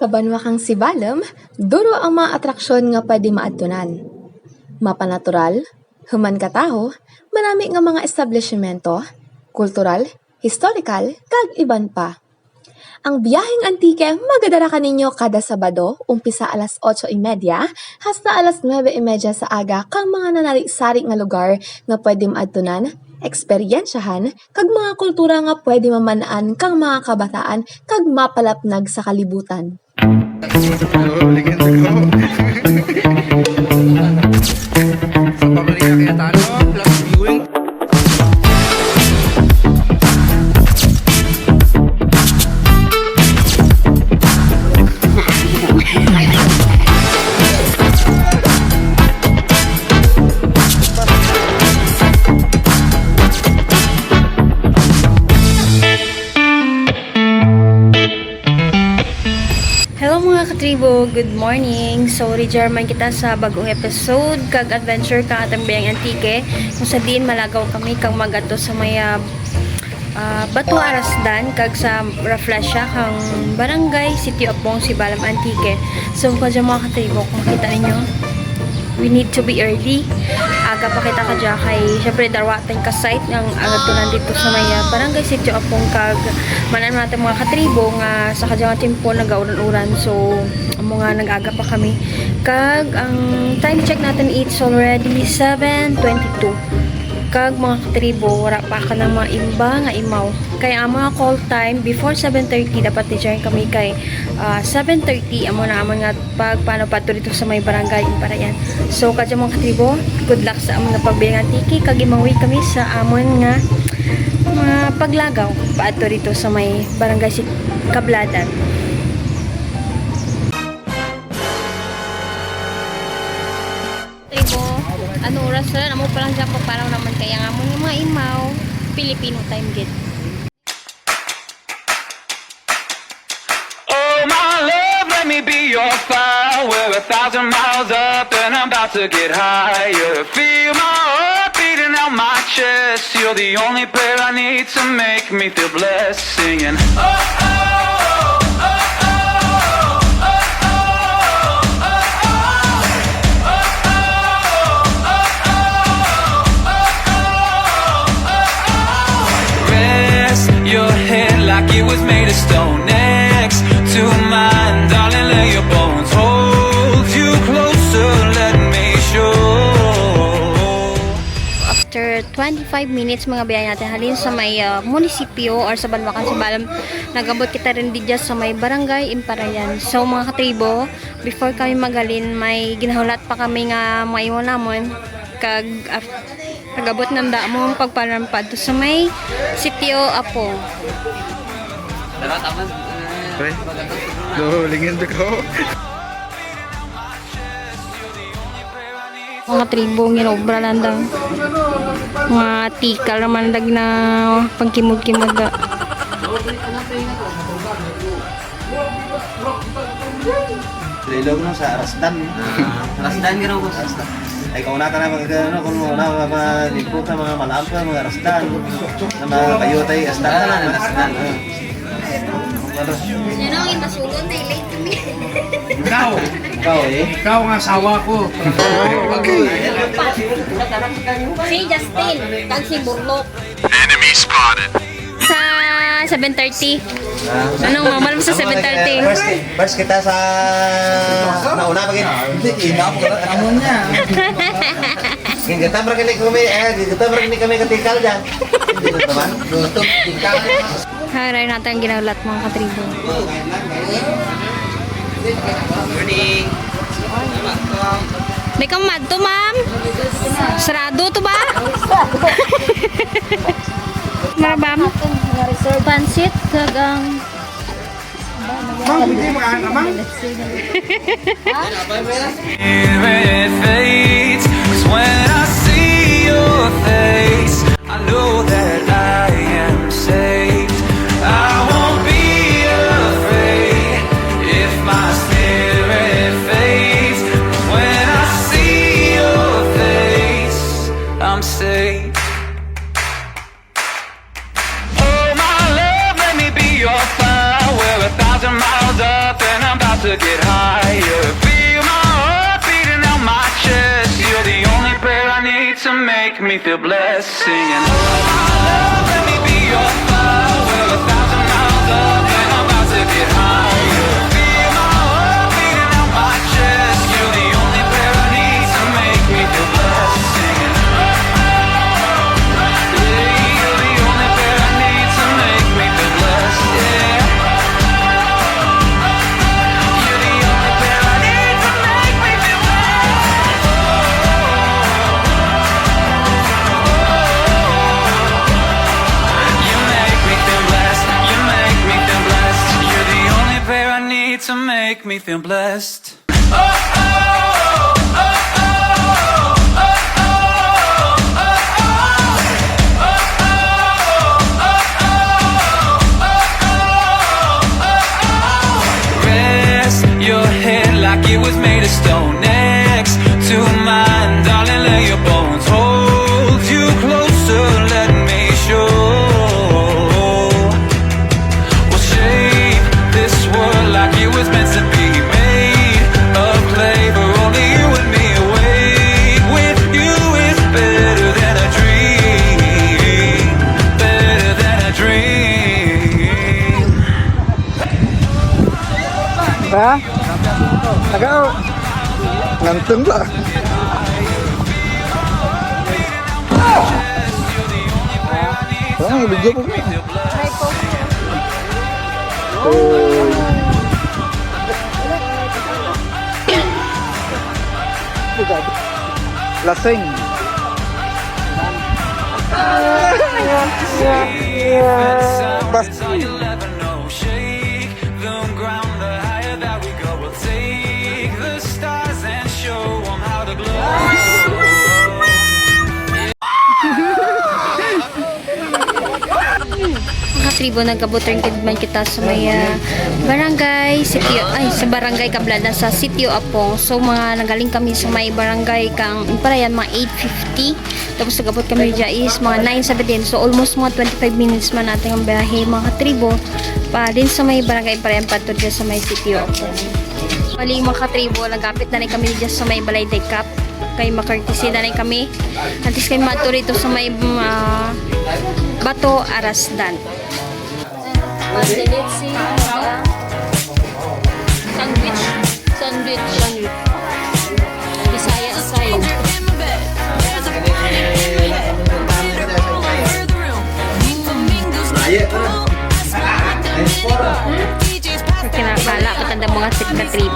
Sa banwakang Sibalem, duro ang mga atraksyon nga pwede maadtunan. Mapanatural, human kataho, marami nga mga establishmento, kultural, historical, kag iban pa. Ang biyaheng antike magadara kaninyo kada Sabado, umpisa alas 8:30 hasta alas 9:30 sa aga kang mga nanari-sari nga lugar nga pwede maadtunan, eksperyensyahan, kag mga kultura nga pwede mamanaan kang mga kabataan kag mapalapnag sa kalibutan. Sa pabrika kaya talo, plus viewing. Hello mga katribo, good morning. So, rejarman kita sa bagong episode kag adventure kang atang biyang antike kung sa diin malagaw kami kang magato sa maya Batu Arasdan kag sa Refresha kang barangay Sitio Apong Sibalem Antique. So, kadya mga katribo, kung makita ninyo, we need to be early. Aga pa kita kadya kay syempre darwatan ka site ng agatunan dito sa maya barangay Sitio Apong kag manan natin mga katribo nga sa kadya nga tempo nagauran-uran. So mga nag-aga pa kami kag ang time check natin it's already 7:22 kag mga katribo wala pa ka ng mga imba nga imaw kaya ang mga call time before 7:30 dapat ni-join kami kay 7:30 amo nga pag paano pa dito sa may barangay para yan. So kadya mga katribo, good luck sa amon nga pagbilang tiki kag imangwi kami sa amon nga mga paglagaw paadto dito sa may barangay si Kabladan. Katribo, ano oras na amo pa lang dyan pagparaw naman kaya nga amon yung mga imaw Filipino time gate. Let me be your fire. We're 1,000 miles up and I'm about to get higher. Feel my heart beating out my chest. You're the only prayer I need to make me feel blessed. Singing, oh, oh, oh, oh, oh, oh, oh. Rest your head like it was made of stone next to mine, darling, lay your bones. Hold you closer, let me show. After 25 minutes mga biyahe natin halin sa may munisipyo or sa Banwakan Sibalem, nagabot kita rin dito sa may barangay Imparayan. So mga katribo, before kami magalin may ginahulat pa kami nga maiwan namon kag nagabot ng daamon pagpalampad to sa may Sitio Apong. Pre, lingin ko. Mga tribo ginobra lang daw. Mga tikal naman dag na pangkimod-kimod da. Lilog no sa Arasdan. Arasdan gino ko. Ay kung na ka na magkano kung na mag-iputa mga malampa mga Arasdan. Na mga kayotay Arasdan na Arasdan. Sino ang imasulon na late to me? Ikaw! Ikaw eh. Ikaw ang asawa ko. Si Justin, kag si Burlok. Enemy spotted. Sa 7:30. Anong mamal mo sa 7:30? First kita sa nauna pagin. Ina mo ka amon niya. Gigita kami kami katikal diyan. Dito naman. Tutok tikal. Haray natin ang ginaulat mga katribo. Morning. May kamad to, ma'am? Sarado to ba? Marabam? Pansit, gagang. Mang, hindi makahan ka, mang? It fades, 'cause when I see your face, I know that I am saved. I won't be afraid if my spirit fades. When I see your face, I'm safe. Oh my love, let me be your fire. We're 1,000 miles up and I'm about to get higher. Feel my heart beating out my chest. You're the only prayer I need to make me feel blessed. Singing, oh my love, let me be your fire. We're 1,000 miles up and I'm about to get higher. Feel my heart beating out my chest. You're the only prayer I need to make me feel blessed. Singing, yeah, you're the only prayer I need to make me feel blessed. Yeah. You're the only prayer I need to make me feel You make me feel blessed. You make me feel blessed. You're the only prayer I need to make me feel blessed. Rest your head like it was made of stone next to mine, darling, lay your bones. Hold you closer, let me show. We'll shape this world like it was meant to be made of clay for only you and me. Awake with you is better than a dream, better than a dream. Ha? Tagaw. Nganteng lah. Parang ibigay ko na. Lasing. Bas. You'll ever know. Shake the ground, the higher that we go. We'll take the stars and show them how to glow. Mga tribo, nagkabutring kidman kita sa may barangay Sitio, ay sa barangay Kablada sa Sitio Apong. So mga nagaling kami sa may barangay kang Imparayan mga 8:50, tapos nagabot kami dyan is mga 9:17. So almost mga 25 minutes man natin ang biyahe mga tribo pa din sa may barangay Imparayan pato dyan sa may Sitio Apong. Bali mga tribo, nagapit na rin kami dyan sa may Balay Cup kay makartisi na rin kami. Antes kay mato rito sa may Bato Arasdan. Sandwich. Bisaya aside. Kinakala patanda mga trip.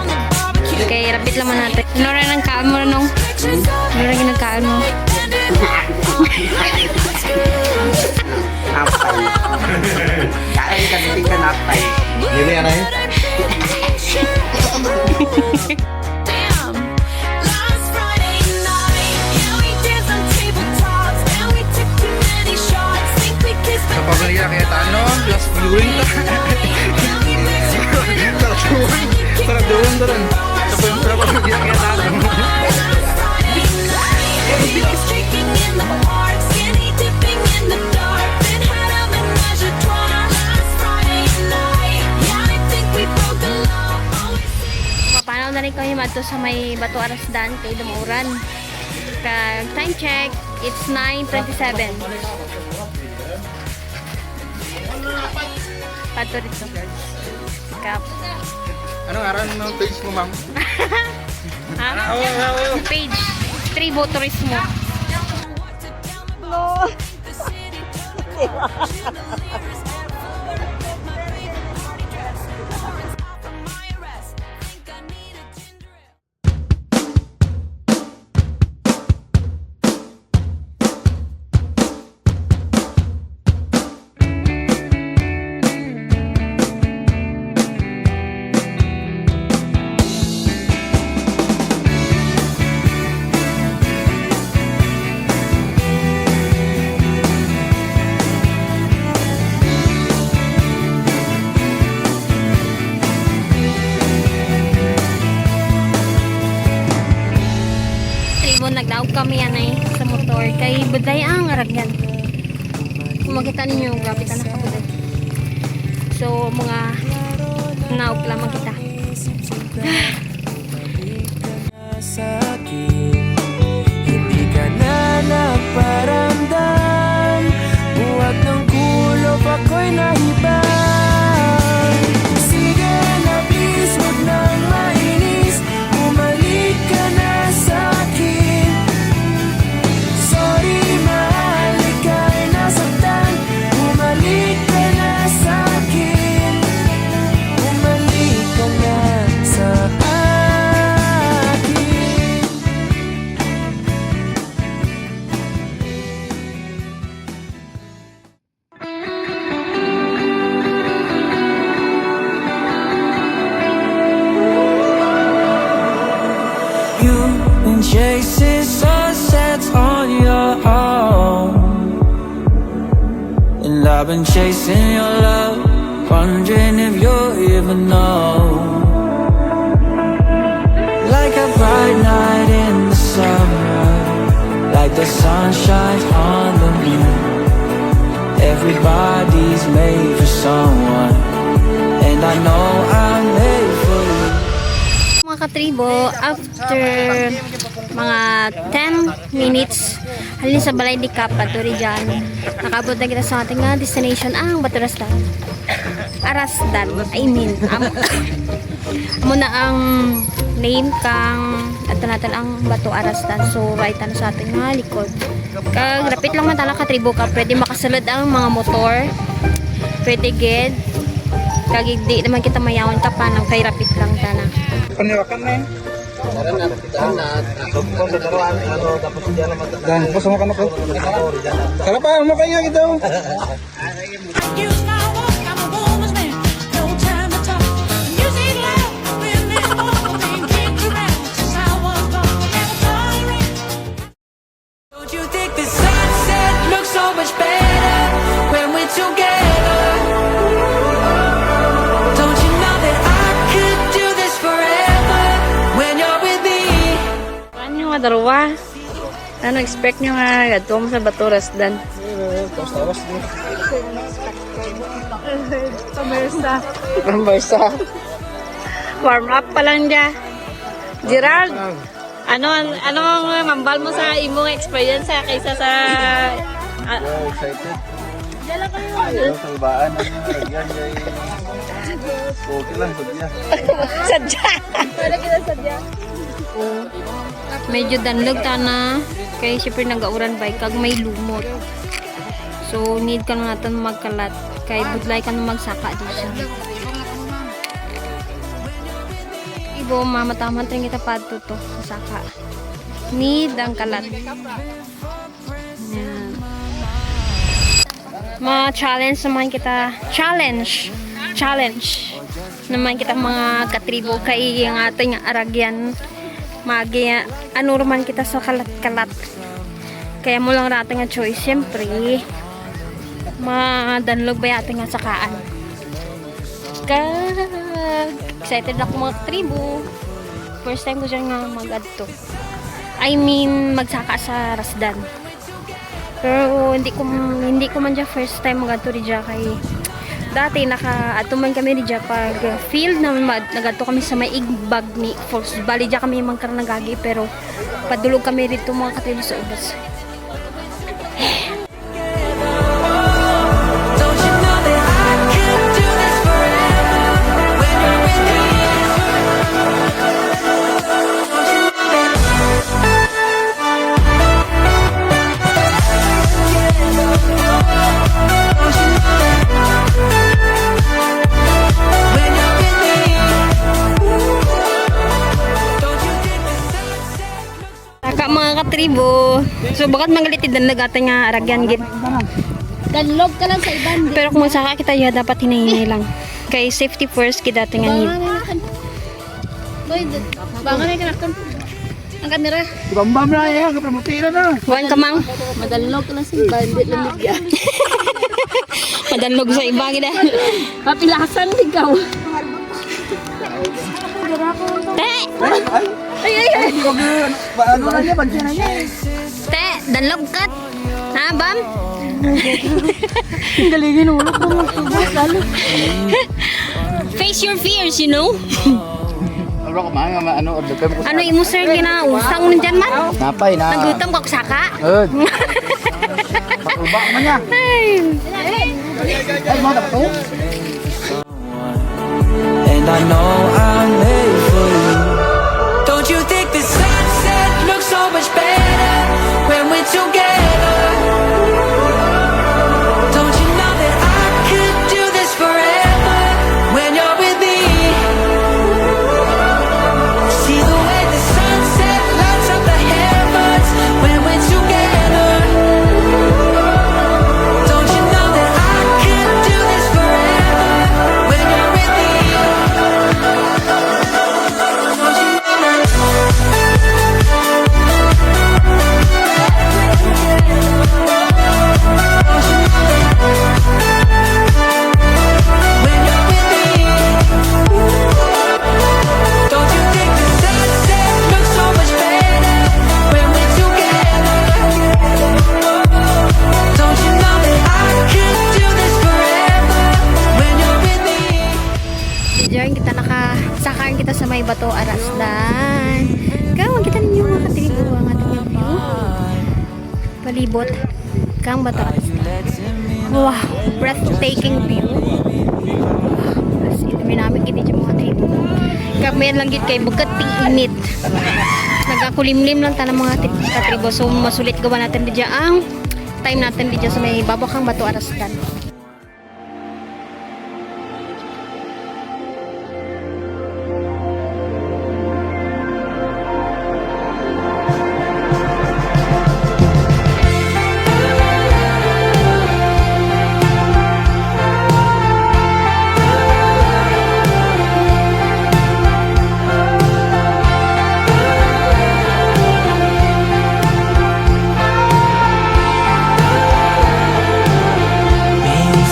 Kaya rapit lang natin. Ano rin ang kaan mo nung? Ano rin ang kaan mo? Napay. Kaya ka hindi ka napay. Ini ano yun? Sa pamilya kaya tanong, plus viewing ta. Sarap doon doon. Sa pamilya kaya tanong. Mapanaw na rin kami mato sa may Bato Arasdan kay Dumuran. Time check, it's 9:27. Pato rito. Kap. Anong aran ng page mo, ma'am? Ha? Page 3 Turismo. Nagdaog kami yan ay sa motor kay Buday ang aragyan. Kung makita ninyo, gapitan na kabuday. So mga naog lamang kita. Hindi ka na nagparamdam. Buwag ng kulop ako'y nahibang. Sige na please, huwag nang mainis. Bumalik ka na sa'kin. Sorry mahal, ika'y nasaktan. Bumalik ka na sa'kin. Bumalik ka na sa akin. You've been chasing sunsets on your own, and I've been chasing your love, wondering if you even know. Like a bright night in the summer, like the sunshine on the moon. Everybody's made for someone, and I know I'm made for you. Mga katribo, after mga 10 minutes, halin sa balay di Kapaturi dyan. Nakabot na kita sa ating destination, ang Baturasdan. Arasdan, muna ang name kang at natin ang Batu Arasdan. So, right na sa ating likod. Kag rapit lang man tala katribo ka, pwede makasulod ang mga motor. Pwede gid. Kag di naman kita mayawan ka pa nang kay rapit lang tana. Paniwakan na yun. Dan, po sama ka na po. Kalapahan mo kayo ito. Use my walk, I'm a woman's man. No time to talk. Music loud, women moving, kicked around since I was born. Never tolerate. Don't you think the sunset looks so much better when we're together? Don't you know that I could do this forever when you're with me? Ano nga dalawa? Ano expect nyo nga gadto mo sa Baturasdan? Pambarsa. Warm up pa lang dya. Gerald, ano ang mambal mo sa imong experience kaysa sa Excited. Salbaan ang nagyan kay okay lang sadya. sadya? Medyo danlog tana kay syempre nagauran bike kag may lumot. So need ka na natin magkalat kay budlay ka na magsaka di siya. Ibo mamataman rin kita padto to sa saka. Need ang kalat. Yan. Ma-challenge naman kita. Challenge naman kita mga katribo kay ang ating aragyan magi anormal kita sa kalat-kalat. Kaya mo lang natin nga choice siyempre madanlog ba yatin nga sakaan. Excited ako mga katribo. First time ko dyan nga mag-adto. I mean magsaka sa Rasdan. Pero hindi ko man dyan first time mag-adto rin dyan kay dati naka-atuman kami rin dyan pag field na nag-adto kami sa may igbag ni Falls. Bali dyan kami magkaroon nagagi pero padulog kami rito mga katribo sa ubas. Don't you know that I could do this forever when you're with me? When you're with me, don't you think the sunset looks Saka mga katribo. So bakat mangalitid ang lagatan nga aragyan gid. Danlog ka lang sa iban. Pero kung saka kita ya dapat hinahinay lang. Kay safety first kita nga need. Boy, bangan na kanakon. Ang kamera. Bambam na yan, kapamutira na. Wan ka mang Madanlog ka lang sa iban. Di lang ligya. madanlog sa iba gid. Papilasan ligaw. Te, Ano na niya, bansin na niya. te, danlog kat. Ha, bam? Galingin ulo ko mo subos lalo. Face your fears, you know. Wala ko mga ano, order ko. Ano imo sir ginausang nun dyan man? Napay na. Nagutom ka saka? Good. Pakuba man niya. Ay, mga dapat ko. And I know I'm made for you. Don't you think the sunset looks so much better when we're together? Don't you know that I could do this forever when you're with me? See the way the sunset lights up the heavens when we're together. Don't you know that I could do this forever when you're with me? Don't you know? When you're with me, don't you think the sunset looks so much better when we're together? Don't you know that I could do this forever when you're with me? Diyan kita nakasakaran kita sa may bato Arasdan. Kaya kita ninyo mga katribo ang ating view. Palibot kang bato Arasdan. Wow, breathtaking view. As in, may namin kini dyan mga katribo. Kagmayan lang yun kay bukat init. Nagakulimlim lang tanang mga katribo. So masulit gawa natin dyan ang time natin dyan sa may babakang bato Arasdan.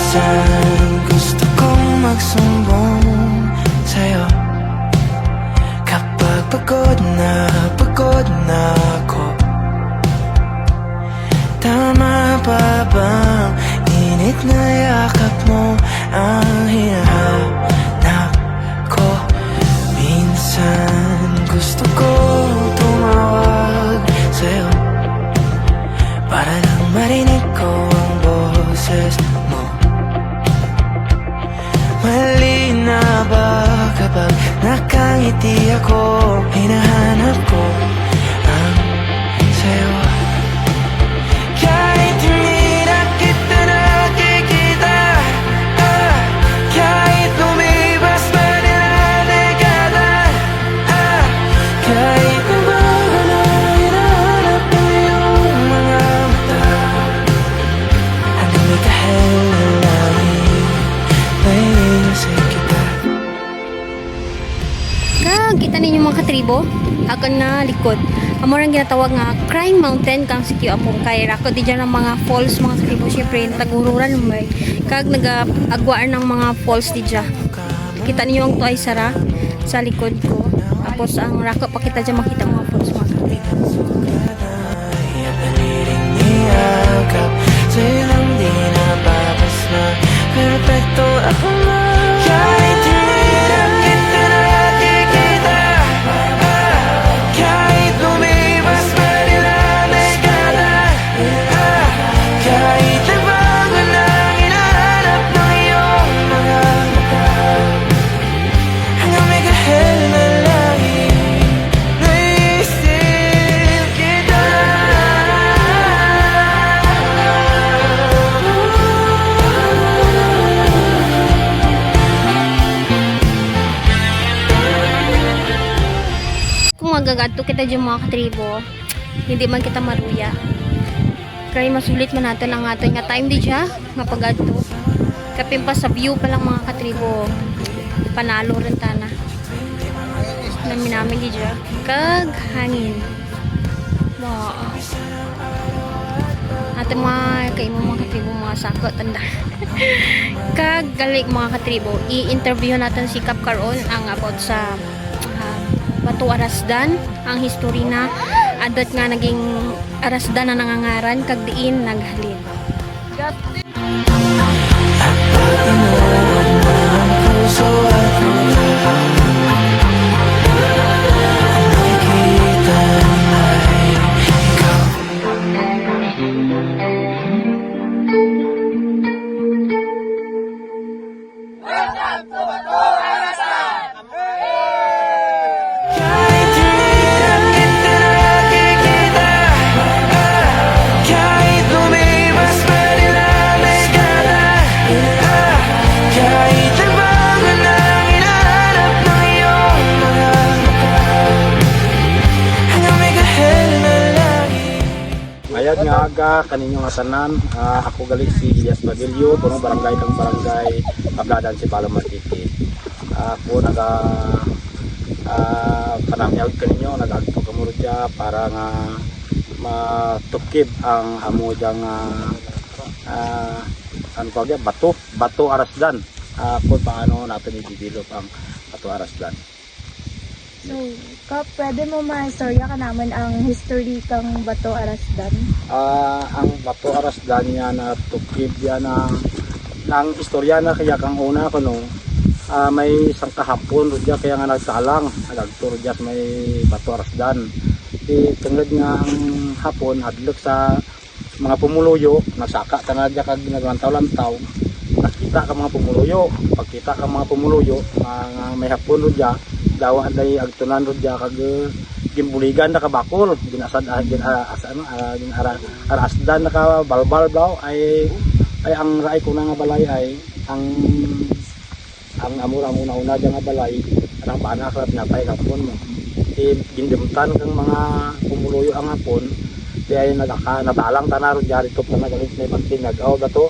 Minsan gusto kong magsumbong sa'yo kapag pagod na ako. Tama pa bang init na yakap mo ang hinahanap ko? Minsan gusto ko tumawag sa'yo para lang marinig ko ang boses mo. Mali na ba kapag nakangiti ako? Hinahanap ko ang sayo. Kahit hindi na kita nakikita, kahit lumipas pa nila dekada, kahit nabago na hinahanap mo yung mga mata, hanggang may kahel na langit may nasay kita. Kita ninyo mga katribo akan na likod amorang ginatawag nga Crying Mountain kang sikyo apong kay rako di dyan ang mga falls mga katribo. Syempre tagururan may kag nag-agwaan ng mga falls di dyan. Kita ninyo ang tuay sara sa likod ko tapos ang rako pa kita dyan makita mga falls mga katribo. At naliling niyakap sa'yo lang di napapas na perfecto ako na. Kahit hindi na kita nakikita, kahit lumipas pa nila dekada, kahit nagbago na hinahanap ng iyong mga mata, hanggang may kahel na langit naisip kita. Kung magagadto kita dyan mga katribo, hindi man kita maruya. Kaya masulit man natin ang ating nga time di dyan, mapagadto. Kapin pa sa view pa lang mga katribo, panalo rin tana. Namin namin di dyan. Kag hangin. Wow. Ating mga kaimo mga katribo, mga sakot, tanda. Kag galing mga katribo, i-interview natin si Kap karon ang about sa Bato Arasdan, ang history na adat nga naging Arasdan na nangangaran kag diin naghalin. Inuwan na ang puso at mga umaga kaninyo nga tanan. Ako gali si Elias Babilio, punong barangay kang barangay Pabladan si Balamatiki. Ako panamyawid kaninyo, nag-agto kamo dya para nga matukib ang amo dyang ano tawag yan? Bato Arasdan. Kung paano natin i-develop ang Bato Arasdan. So, Kap, pwede mo ma-istorya ka naman ang history kang Bato Arasdan? Ang Bato Arasdan niya na tukib yan ng istorya na kaya kang una ko no, may isang kahapon rodya kaya nga nagtalang nagagto rodya sa may Bato Arasdan. Tungod nga ang hapon hadlok sa mga pumuluyo, nagsaka tanad dya kag naglantaw-lantaw, nakita ka mga pumuluyo. Pagkita ka mga pumuluyo, may hapon rodya, dawa day agtunan rodya kag gimbuligan na kabakol, arasdan na ka balbal daw ay ang raay ko na nga balay ay ang amura una dyan nga balay, ang panak na pinatay hapon mo. Gindimtan kang mga pumuluyo ang hapon, kaya natalang tanaro dyan, ito pa na galit may pagtinagaw na to.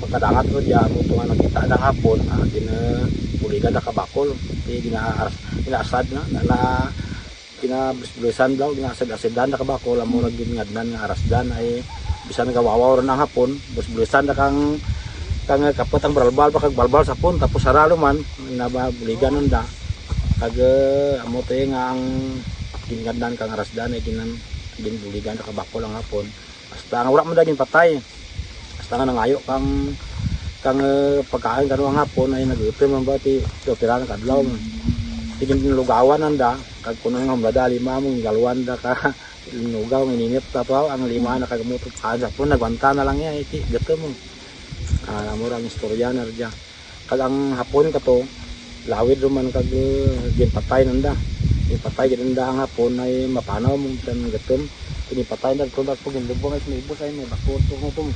Pagkadangat mo dyan, ito nga nakita na hapon, ginabuligan na kabakol, ginaasad na ginabusbulusan daw, ginasad-asadan na kabakol, amo nagingadnan nga arasdan ay bisa nagawawaw rin ang hapon, busbulusan na kang kapot ang balbal, pakag balbal sa hapon, tapos saralo man, nababuligan nun da. Kag amo tayo nga ang gingadnan kang arasdan ay ginbuligan na kabakol ang hapon. Basta nga wala mo daging patay. Basta nga nangayo kang pagkain kanong hapon ay nag-utim ang bati opera ng kadlaw. Tigin lugawan nanda kag kuno nga humlada lima mong galwan da ka lugaw mininit tato ang lima na kagamutot kan hapon nagwanta na lang ya iti gato mo. Amor ang istorya na rya. Kag ang hapon kato lawid man kag ginpatay nanda. Ipatay ginanda ang hapon ay mapanaw mong tan gatom. Pinipatay na ito po ginlubong ay may ibos ay may bakot po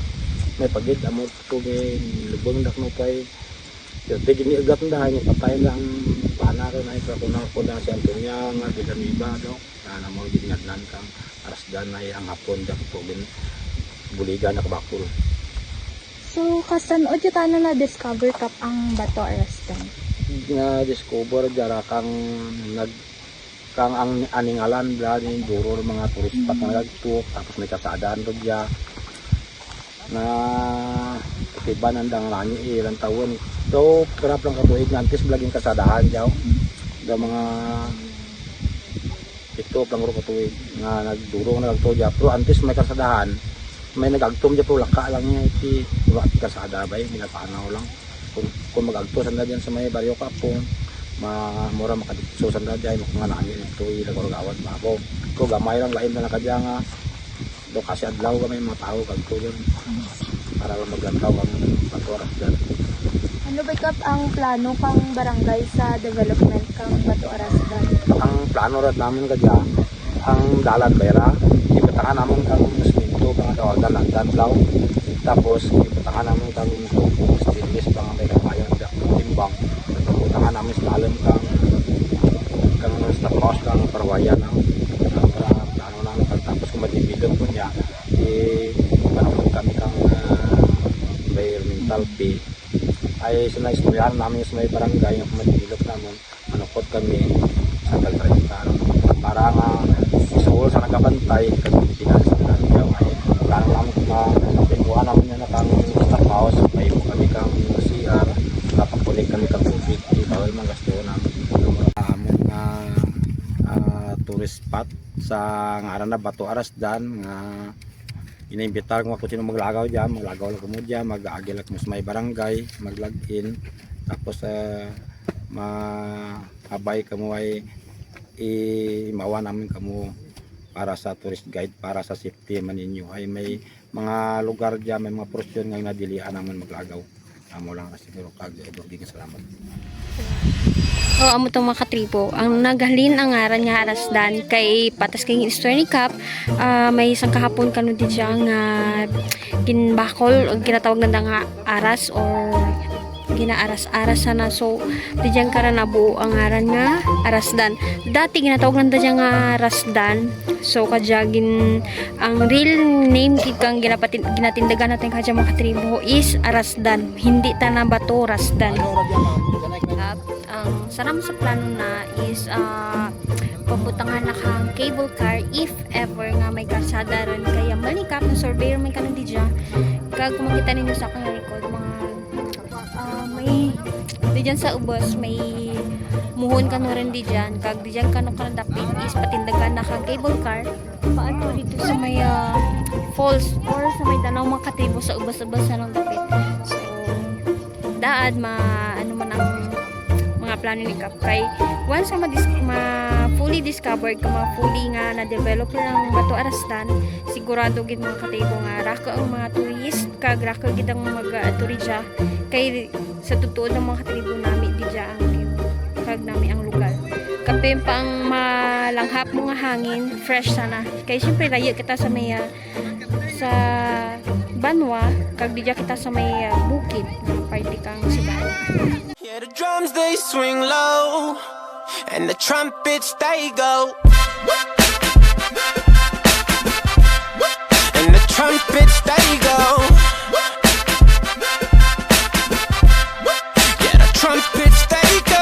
may pagid amo po lubong dak no kay di giniugat na ay patay na ang pana ron ay sa kuno ko na si Antonia nga Villanueva daw na mo ginadnan kang arasdan ay ang hapon dak po buligan na kabakol. So, kasan o dyan na discover Kap ang Bato Arasdan? Na-discover dyan kang ang aningalan dyan yung duro ng mga turista na nagtuk tapos may kasadaan ro dyan na iba nandang langit ilang taon. So, karap lang katuig nga antes blaging kasadahan dyan da mga ito lang ro katuig nga nagduro nga nagto dyan pero antes may kasadahan may nagagtom dyan pero laka lang niya iti wala kasada ba yung minapanaw lang kung mag-agto sanda dyan sa may baryo kapong mura makadikso sanda dyan mga namin ito ilagawagawan pa ako ko gamay lang lain na nakadya nga do kasi adlaw kami mga tao kagto dyan para lang maglantaw ang patuaras dyan. Ano ba Kap ang plano kang barangay sa development kang Bato Arasdan? Ang plano rin namin kadya ang dalan bayra ipatangan namin kang musminto kang dawagan ng danlaw tapos ipatangan namin kang stainless pang may kapayan timbang ipatangan namin sa dalam kang stop loss kang parwayan plano namin tapos kung madibilog po niya panahon kami kang environmental fee ay sinaistoryahan namin sa may barangay na kung madibilog namin manukot kami sa kaltrenta para nga isuol sa nagabantay kag pinasa na ay plano namin na pinuha namin na kang stop house may kami kang CR kapakulik kami kang tubig ikaw ay mga gasto namin tourist spot sa ngaran na Bato Arasdan nga inimbitar kung ako sino maglagaw dyan maglagaw lang mo dyan mag-aagil lang mo sa may barangay mag-login tapos mahabay kamo ay imawa namin kamo para sa tourist guide para sa safety man ninyo ay may mga lugar dyan may mga porosyon nga nadilian naman maglagaw amo lang kasi siguro kag salamat. Amo tong mga katribo. Ang naghalin ang ngaran nga Arasdan kay patas kay istorya ni Kap. May isang kahapon kanu di siya nga ginbakol o ginatawag na nga aras or ginaaras-aras na. So diyan ka na nabuo ang ngaran nga Arasdan. Dati ginatawag nanda diyan nga Rasdan. So kadyagin ang real name kang ginatindagan natin kadya mga katribo is Arasdan. Hindi ta na bato Rasdan. At ang saram sa plano na is pabutangan na kang cable car if ever nga may kalsada ron kaya malikap ng surveyor may kanon di dyan kag kung makita ninyo sa akong record mga may di dyan sa ubos may muhon ka rin di dyan kag di dyan ka no dapit is patindagan na kang cable car paano dito sa may falls or sa may danaw mga katribo sa ubos-ubos na nung dapit so daad ano man ang mga plano ni Kap kay once fully discovered ka fully nga na-develop ng Bato Arasdan sigurado gid mga katibo nga raka ang mga tourist kag raka gid ang mag-turisya kay sa tutuod ng mga katibo nami di ang kag nami ang lugar kapin pa ang malanghap mo nga hangin fresh sana kay syempre layo kita sa may sa Banwa kag di kita sa may bukid nga party kang Siban. Yeah, the drums they swing low, and the trumpets they go, and the trumpets they go. Yeah, the trumpets they go.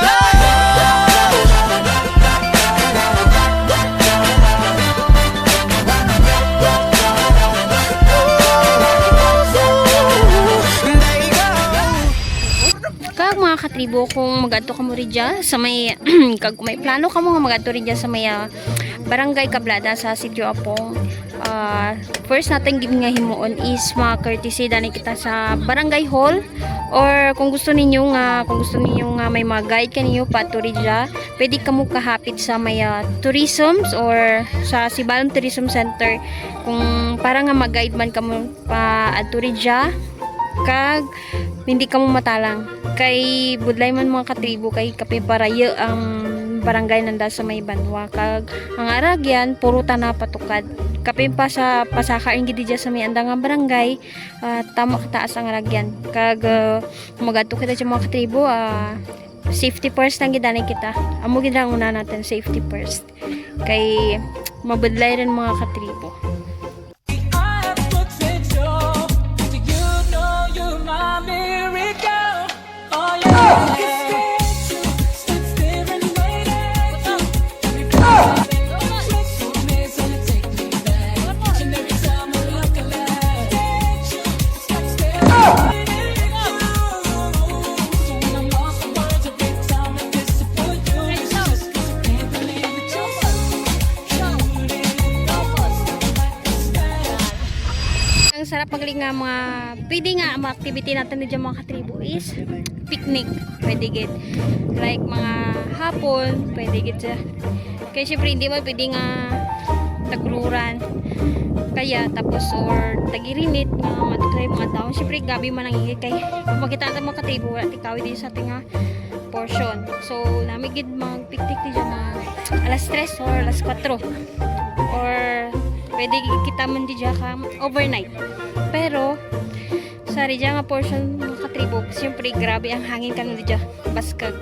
Kag mga katribo kung mag-adto ka mo rin dyan sa may kag may plano ka mo nga mag-adto rin dyan sa may barangay Kablada sa Sitio Apong first natin nga himuon is mga courtesy dani kita sa barangay hall or kung gusto ninyo nga may mga guide kaninyo pa rin dyan pwede ka mo kahapit sa may tourisms or sa Sibalom Tourism Center kung para nga mag-guide man ka mo pa adto rin dyan kag hindi ka mo matalang kay budlay man mga katribo kay kapiparayo ang barangay nanda sa may Banwa kag ang aragyan puro ta na patukad kapin pa sa pasaka ang gidi sa may andang barangay tama kataas ang aragyan kag magadto kita sa mga katribo safety first lang gidanay kita amo gid ang una natin safety first kay mabudlay rin mga katribo. Ang sarap pagli nga mga pwede nga mga activity natin dyan mga katribo is picnic pwede gid like mga hapon pwede gid siya kaya syempre hindi man pwede nga tagluran kaya tapos or tagirinit nga matutry mga taon syempre gabi man ang ingit kay kung makita natin mga katribo at ikaw din sa ating portion so namin gid mag picnic dyan mga alas 3 or alas 4 or pwede kita man di dyan ka overnight pero sa ridya nga portion mga katribo siyempre grabe ang hangin ka di dyan baskag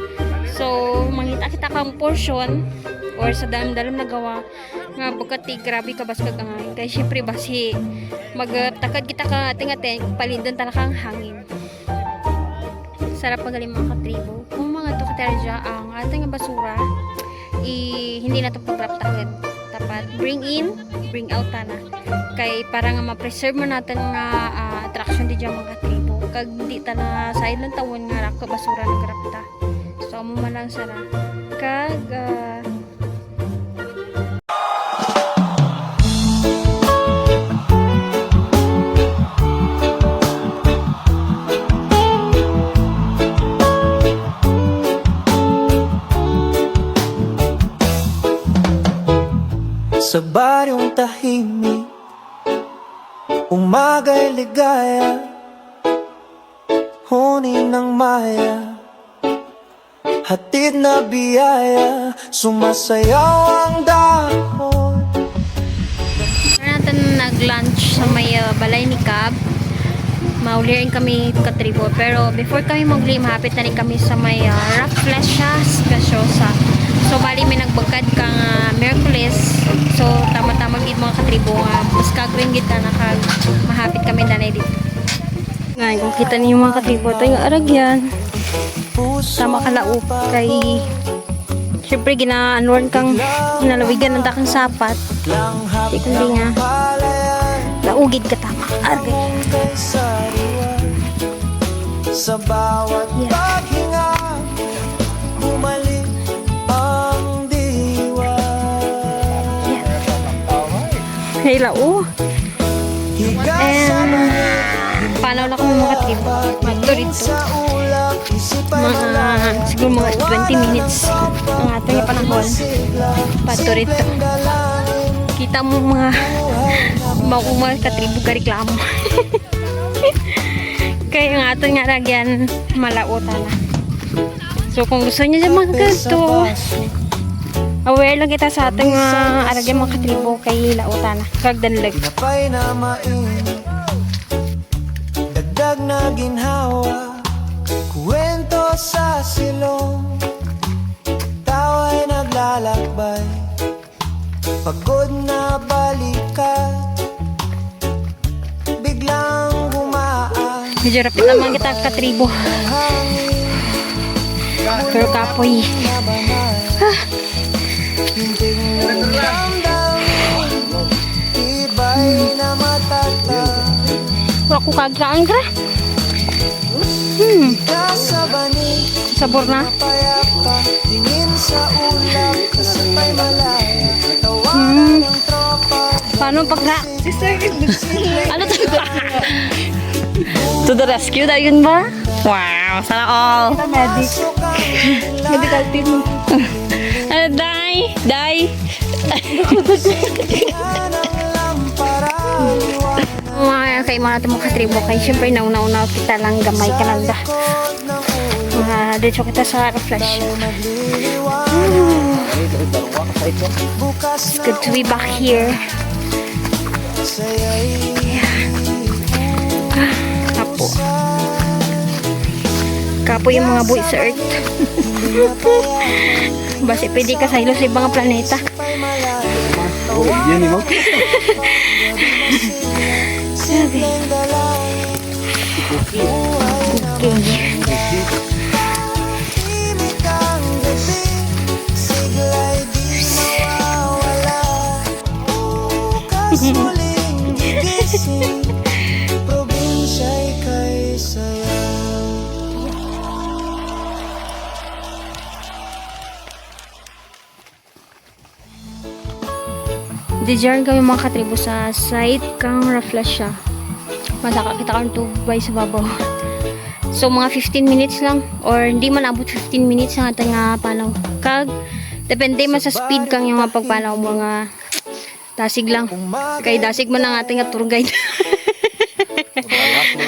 so mangita kita kang portion or sa dalam na gawa nga bukati grabe ka baskag ang hangin kaya siyempre basi magtakad kita ka ating palindan talaga ang hangin sarap pagaling mga katribo kung mga tukatera dyan ang ating basura hindi na ito pagraptahin dapat bring in bring out na kay para nga ma-preserve mo natin nga attraction di dyan mga tribo kag di ta na side ng tawon nga rako basura ng grapta so amo man lang sara kag Sa baryong tahimik, umaga'y ligaya, huni ng maya, hatid na biyaya, sumasayaw ang dahon. natin nag-lunch sa may balay ni Cab Maulirin kami katribo. Pero before kami mauli, mahapit na rin kami sa may Rafflesia Speciosa. So bali may nagbagkad kang Merkulis. So tama-tama gid mga katribo nga mas kagwin gid na mahapit kami na dito. Ngayon kung kita niyo mga katribo, tayo aragyan. Tama kalao kay syempre ginaanuan kang nalawigan ng takang sapat. Di kundi nga laugid ka tama. Argay. Sa bawat paghinga, bumalik ang diwa. Hey lao. And paano na kung mga trip dito dito mga siguro mga 20 minutes ang ating panahon pato rito. Kita mo mga mga katribo ka reklamo. Kaya ang ating nga lagyan malauta na. So kung gusto niyo dyan mga ganito, aware lang kita sa ating aragyan mga katribo kay lauta na kagdanlag. Pinapay na mainit, dagdag na ginhawa, kwento sa silong, tawa'y naglalakbay, pagod na balikat, biglang gumaan Medyo rapid naman kita katribo. Pero kapoy. iba'y na matatag. Wala ko kagaan ka. Kasabani, Sabor na. payapa, tingin sa ulap, kasabay malaya, tawanan ng tropa. Paano pagka? Ano to? To the rescue na yun ba? Wow, sana all. Medical team. Die! Die! Mga kay mga natin mga katribo kay syempre nauna-una kita lang gamay ka lang da. Dito kita sa Rafflesia. It's good to be back here. Kapo. Kapo yung mga buhay sa Earth. Basi pwede ka sa hilo sa ibang planeta. Yan mo. Sabi. Okay. Muling gigising, probinsya'y kay saya. Diyan kami mga katribo sa site kang Rafflesia. Madaka kita kang tubay sa babaw. So mga 15 minutes lang or hindi man abot 15 minutes ang ating panaw. Kag depende man sa speed kang yung pagpanaw mga dasig lang. Kay dasig man ang ating tour guide.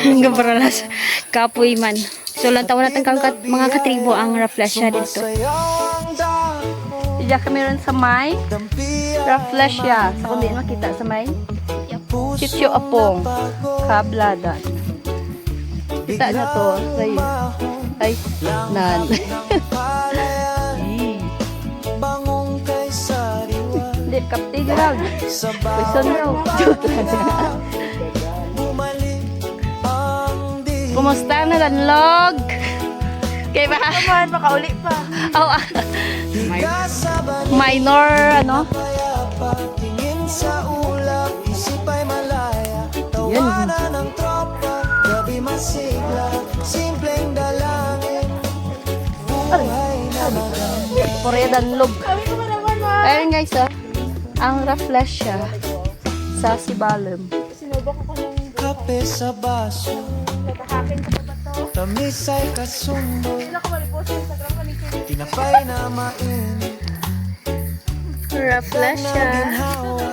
Hanggang paralas kapoy man. So lantawan natin kang mga katribo ang Rafflesia dito. Diyan kami rin sa may Rafflesia. Sa kundi makita sa may Sitio Apong, Kablada. Kita na to sa'yo. Ay, nan. Bangong kay sariwa, Hindi, kapti Gerald. Question daw. bumalik ang diwa. Kumusta na lanlog? Kaya ba? Naman, makauli pa. Oh, minor, ano? Payapa, tingin sa ulap, isip ay malaya, tawanan ng tropa, gabi masigla, simpleng dalangin, buhay na maganda. Korea danlog. Ayun guys, ang Rafflesia sa Sibalem. Kape sa baso, tamis ay kasundo, tinapay na mainit, Rafflesia. ginhawa,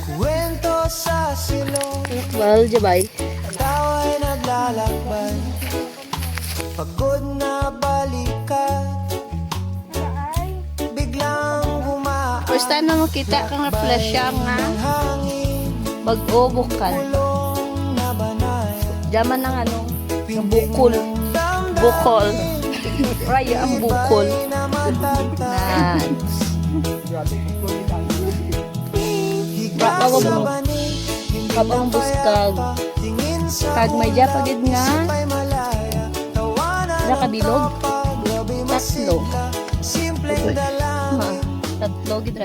kwento sa silong, Well, jabay. tawa'y naglalakbay, pagod na balikat, biglang gumaan First time na makita kang Rafflesia nga hangin, mag-o bukan. ulong na banaya, Jaman ng ano, ng bukol. Bukol. Raya ang bukol. Nan. Bago mo. Kabang buskag. Kag may japagid nga. Nakabilog. Tatlo. Ha, tatlo gidra.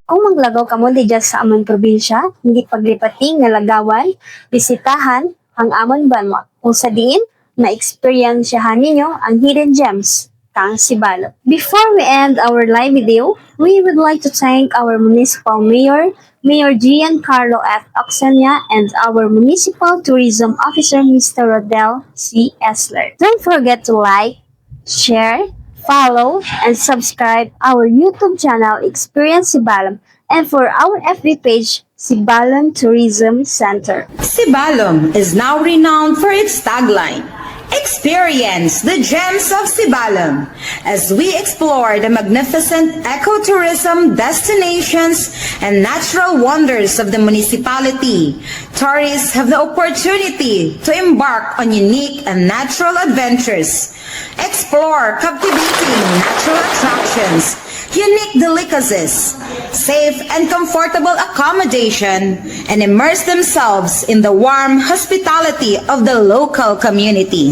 Kung maglagaw ka mo di dyan sa amon probinsya, hindi paglipating nga lagawan, bisitahan ang amon banwa. Kung sa diin, na-experiensyahan ninyo ang hidden gems kang Sibalot. Before we end our live video, we would like to thank our municipal mayor, Mayor Giancarlo F. Oxenia, and our municipal tourism officer, Mr. Rodel C. Esler. Don't forget to like, share, follow, and subscribe our YouTube channel, Experience Sibalom, and for our FB page, Sibalom Tourism Center. Sibalom is now renowned for its tagline, "Experience the gems of Sibalom." As we explore the magnificent ecotourism destinations and natural wonders of the municipality, tourists have the opportunity to embark on unique and natural adventures, explore captivating natural attractions, unique delicacies, safe and comfortable accommodation, and immerse themselves in the warm hospitality of the local community.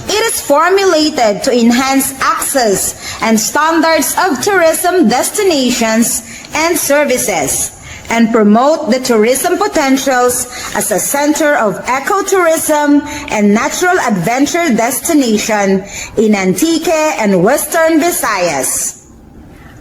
It is formulated to enhance access and standards of tourism destinations and services, and promote the tourism potentials as a center of ecotourism and natural adventure destination in Antique and Western Visayas.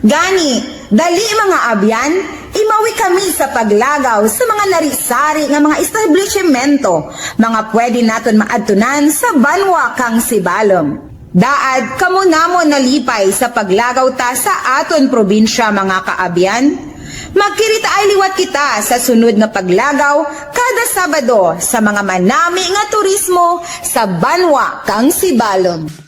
Gani, dali mga abyan, imawi kami sa paglagaw sa mga narisari nga mga establishmento, mga pwede naton maadtunan sa banwa kang Sibalom. Daad, kamo namon nalipay sa paglagaw ta sa aton probinsya mga kaabyan. Magkirita ay liwat kita sa sunod na paglagaw kada Sabado sa mga manami nga turismo sa banwa kang Sibalom.